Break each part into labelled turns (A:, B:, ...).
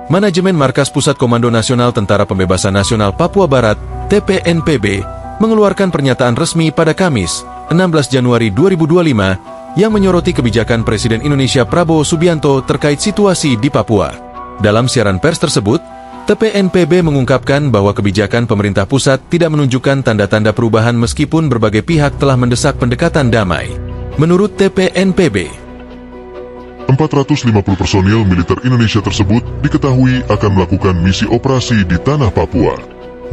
A: Manajemen Markas Pusat Komando Nasional Tentara Pembebasan Nasional Papua Barat, TPNPB, mengeluarkan pernyataan resmi pada Kamis, 16 Januari 2025, yang menyoroti kebijakan Presiden Indonesia Prabowo Subianto terkait situasi di Papua. Dalam siaran pers tersebut, TPNPB mengungkapkan bahwa kebijakan pemerintah pusat tidak menunjukkan tanda-tanda perubahan meskipun berbagai pihak telah mendesak pendekatan damai. Menurut TPNPB,
B: 450 personil militer Indonesia tersebut diketahui akan melakukan misi operasi di tanah Papua.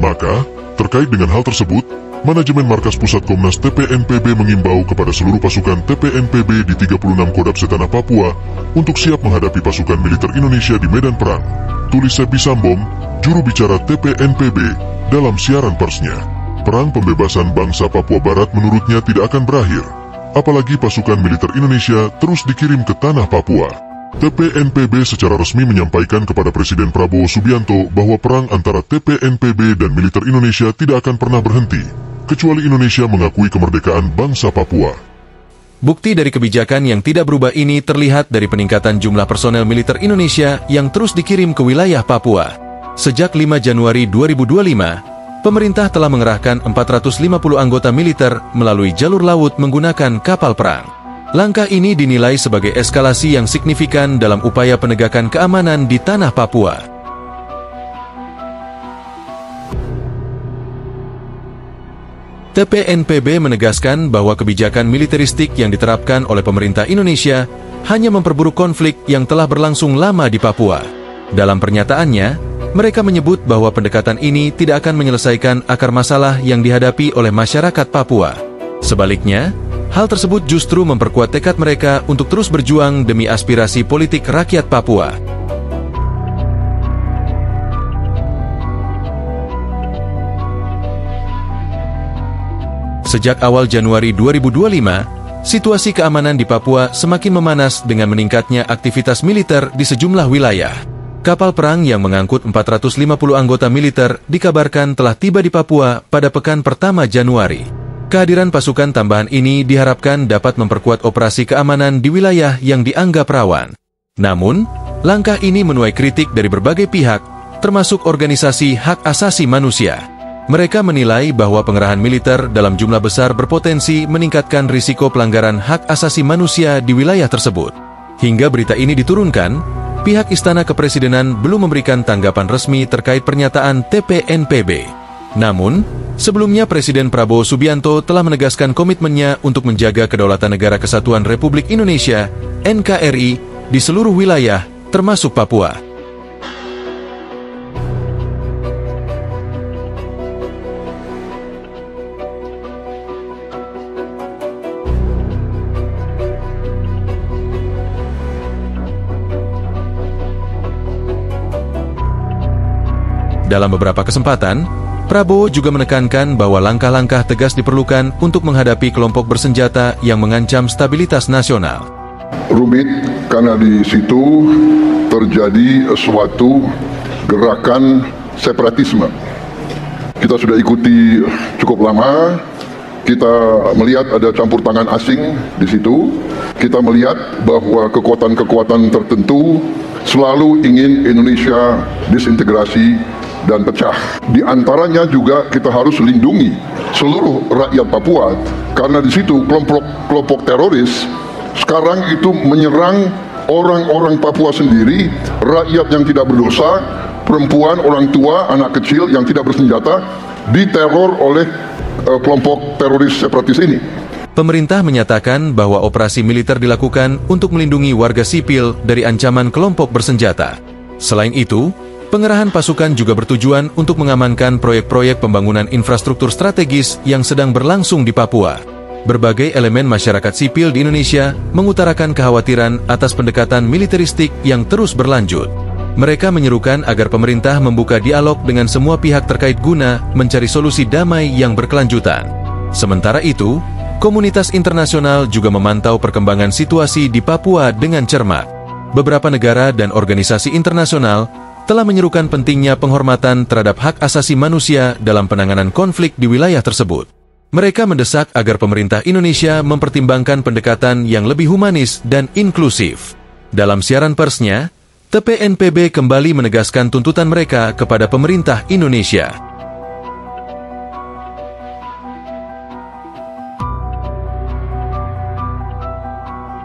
B: Maka, terkait dengan hal tersebut, Manajemen Markas Pusat Komnas TPNPB mengimbau kepada seluruh pasukan TPNPB di 36 Kodam setanah Papua untuk siap menghadapi pasukan militer Indonesia di medan perang. Tulis Sepi Sambom, juru bicara TPNPB, dalam siaran persnya. Perang pembebasan bangsa Papua Barat menurutnya tidak akan berakhir, apalagi pasukan militer Indonesia terus dikirim ke tanah Papua. TPNPB secara resmi menyampaikan kepada Presiden Prabowo Subianto bahwa perang antara TPNPB dan militer Indonesia tidak akan pernah berhenti, kecuali Indonesia mengakui kemerdekaan bangsa Papua.
A: Bukti dari kebijakan yang tidak berubah ini terlihat dari peningkatan jumlah personel militer Indonesia yang terus dikirim ke wilayah Papua. Sejak 5 Januari 2025, pemerintah telah mengerahkan 450 anggota militer melalui jalur laut menggunakan kapal perang. Langkah ini dinilai sebagai eskalasi yang signifikan dalam upaya penegakan keamanan di tanah Papua. TPNPB menegaskan bahwa kebijakan militeristik yang diterapkan oleh pemerintah Indonesia hanya memperburuk konflik yang telah berlangsung lama di Papua. Dalam pernyataannya, mereka menyebut bahwa pendekatan ini tidak akan menyelesaikan akar masalah yang dihadapi oleh masyarakat Papua. Sebaliknya, hal tersebut justru memperkuat tekad mereka untuk terus berjuang demi aspirasi politik rakyat Papua. Sejak awal Januari 2025, situasi keamanan di Papua semakin memanas dengan meningkatnya aktivitas militer di sejumlah wilayah. Kapal perang yang mengangkut 450 anggota militer dikabarkan telah tiba di Papua pada pekan pertama Januari. Kehadiran pasukan tambahan ini diharapkan dapat memperkuat operasi keamanan di wilayah yang dianggap rawan. Namun, langkah ini menuai kritik dari berbagai pihak, termasuk organisasi hak asasi manusia. Mereka menilai bahwa pengerahan militer dalam jumlah besar berpotensi meningkatkan risiko pelanggaran hak asasi manusia di wilayah tersebut. Hingga berita ini diturunkan, pihak Istana Kepresidenan belum memberikan tanggapan resmi terkait pernyataan TPNPB. Namun, sebelumnya Presiden Prabowo Subianto telah menegaskan komitmennya untuk menjaga kedaulatan Negara Kesatuan Republik Indonesia, NKRI, di seluruh wilayah, termasuk Papua. Dalam beberapa kesempatan, Prabowo juga menekankan bahwa langkah-langkah tegas diperlukan untuk menghadapi kelompok bersenjata yang mengancam stabilitas nasional.
C: Rumit karena di situ terjadi suatu gerakan separatisme. Kita sudah ikuti cukup lama, kita melihat ada campur tangan asing di situ. Kita melihat bahwa kekuatan-kekuatan tertentu selalu ingin Indonesia disintegrasi dan pecah. Di antaranya juga kita harus lindungi seluruh rakyat Papua, karena di situ kelompok teroris sekarang itu menyerang orang-orang Papua sendiri, rakyat yang tidak berdosa, perempuan, orang tua, anak kecil yang tidak bersenjata, diteror oleh kelompok teroris separatis ini.
A: Pemerintah menyatakan bahwa operasi militer dilakukan untuk melindungi warga sipil dari ancaman kelompok bersenjata. Selain itu, pengerahan pasukan juga bertujuan untuk mengamankan proyek-proyek pembangunan infrastruktur strategis yang sedang berlangsung di Papua. Berbagai elemen masyarakat sipil di Indonesia mengutarakan kekhawatiran atas pendekatan militeristik yang terus berlanjut. Mereka menyerukan agar pemerintah membuka dialog dengan semua pihak terkait guna mencari solusi damai yang berkelanjutan. Sementara itu, komunitas internasional juga memantau perkembangan situasi di Papua dengan cermat. Beberapa negara dan organisasi internasional telah menyerukan pentingnya penghormatan terhadap hak asasi manusia dalam penanganan konflik di wilayah tersebut. Mereka mendesak agar pemerintah Indonesia mempertimbangkan pendekatan yang lebih humanis dan inklusif. Dalam siaran persnya, TPNPB kembali menegaskan tuntutan mereka kepada pemerintah Indonesia.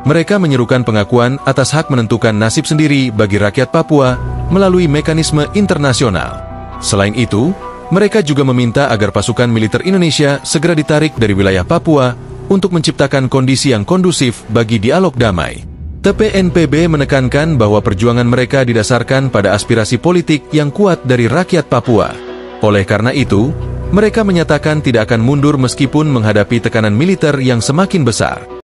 A: Mereka menyerukan pengakuan atas hak menentukan nasib sendiri bagi rakyat Papua melalui mekanisme internasional. Selain itu, mereka juga meminta agar pasukan militer Indonesia segera ditarik dari wilayah Papua untuk menciptakan kondisi yang kondusif bagi dialog damai. TPNPB menekankan bahwa perjuangan mereka didasarkan pada aspirasi politik yang kuat dari rakyat Papua. Oleh karena itu, mereka menyatakan tidak akan mundur meskipun menghadapi tekanan militer yang semakin besar.